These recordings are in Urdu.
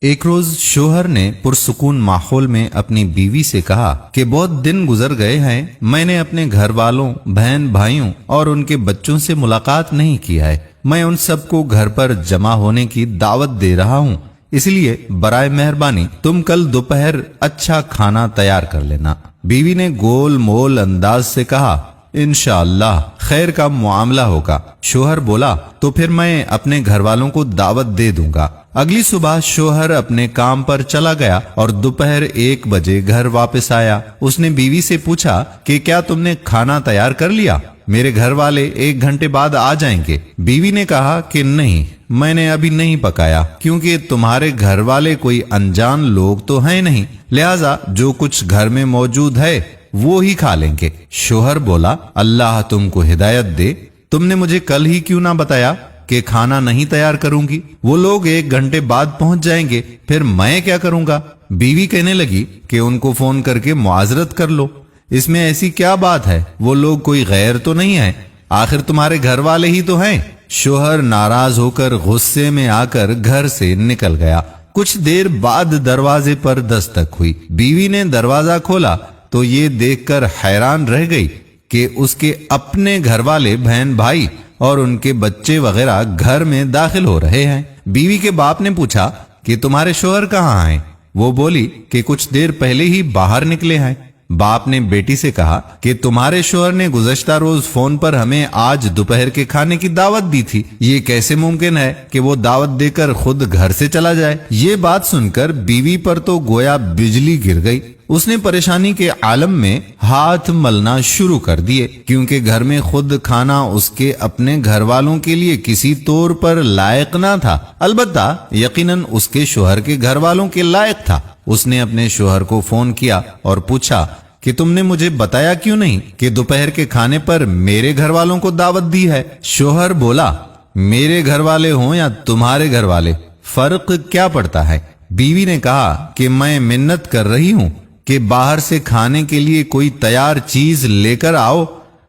ایک روز شوہر نے پرسکون ماحول میں اپنی بیوی سے کہا کہ بہت دن گزر گئے ہیں، میں نے اپنے گھر والوں، بہن بھائیوں اور ان کے بچوں سے ملاقات نہیں کیا ہے۔ میں ان سب کو گھر پر جمع ہونے کی دعوت دے رہا ہوں، اس لیے برائے مہربانی تم کل دوپہر اچھا کھانا تیار کر لینا۔ بیوی نے گول مول انداز سے کہا، انشاءاللہ خیر کا معاملہ ہوگا۔ شوہر بولا، تو پھر میں اپنے گھر والوں کو دعوت دے دوں گا۔ اگلی صبح شوہر اپنے کام پر چلا گیا اور دوپہر 1 بجے گھر واپس آیا۔ اس نے بیوی سے پوچھا کہ کیا تم نے کھانا تیار کر لیا؟ میرے گھر والے 1 گھنٹے بعد آ جائیں گے۔ بیوی نے کہا کہ نہیں، میں نے ابھی نہیں پکایا، کیونکہ تمہارے گھر والے کوئی انجان لوگ تو ہیں نہیں، لہذا جو کچھ گھر میں موجود ہے وہ ہی کھا لیں گے۔ شوہر بولا، اللہ تم کو ہدایت دے، تم نے مجھے کل ہی کیوں نہ بتایا کہ کھانا نہیں تیار کروں گی؟ وہ لوگ 1 گھنٹے بعد پہنچ جائیں گے، پھر میں کیا کروں گا؟ بیوی کہنے لگی کہ ان کو فون کر کے معذرت کر لو، اس میں ایسی کیا بات ہے؟ وہ لوگ کوئی غیر تو نہیں ہے، آخر تمہارے گھر والے ہی تو ہیں۔ شوہر ناراض ہو کر غصے میں آ کر گھر سے نکل گیا۔ کچھ دیر بعد دروازے پر دستک ہوئی۔ بیوی نے دروازہ کھولا تو یہ دیکھ کر حیران رہ گئی کہ اس کے اپنے گھر والے، بہن بھائی اور ان کے بچے وغیرہ گھر میں داخل ہو رہے ہیں۔ بیوی کے باپ نے پوچھا کہ تمہارے شوہر کہاں ہیں؟ وہ بولی کہ کچھ دیر پہلے ہی باہر نکلے ہیں۔ باپ نے بیٹی سے کہا کہ تمہارے شوہر نے گزشتہ روز فون پر ہمیں آج دوپہر کے کھانے کی دعوت دی تھی، یہ کیسے ممکن ہے کہ وہ دعوت دے کر خود گھر سے چلا جائے؟ یہ بات سن کر بیوی پر تو گویا بجلی گر گئی۔ اس نے پریشانی کے عالم میں ہاتھ ملنا شروع کر دیے، کیونکہ گھر میں خود کھانا اس کے اپنے گھر والوں کے لیے کسی طور پر لائق نہ تھا، البتہ یقیناً اس کے شوہر کے گھر والوں کے لائق تھا۔ اس نے اپنے شوہر کو فون کیا اور پوچھا کہ تم نے مجھے بتایا کیوں نہیں کہ دوپہر کے کھانے پر میرے گھر والوں کو دعوت دی ہے؟ شوہر بولا، میرے گھر والے ہوں یا تمہارے گھر والے، فرق کیا پڑتا ہے؟ بیوی نے کہا کہ میں منت کر رہی ہوں کہ باہر سے کھانے کے لیے کوئی تیار چیز لے کر آؤ،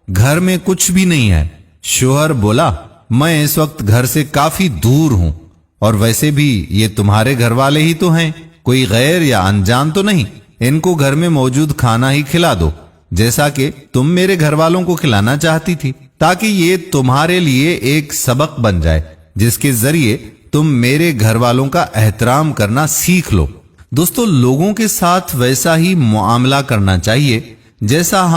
گھر میں کچھ بھی نہیں ہے۔ شوہر بولا، میں اس وقت گھر سے کافی دور ہوں، اور ویسے بھی یہ تمہارے گھر والے ہی تو ہیں، کوئی غیر یا انجان تو نہیں، ان کو گھر میں موجود کھانا ہی کھلا دو، جیسا کہ تم میرے گھر والوں کو کھلانا چاہتی تھی، تاکہ یہ تمہارے لیے ایک سبق بن جائے جس کے ذریعے تم میرے گھر والوں کا احترام کرنا سیکھ لو۔ دوستو، لوگوں کے ساتھ ویسا ہی معاملہ کرنا چاہیے جیسا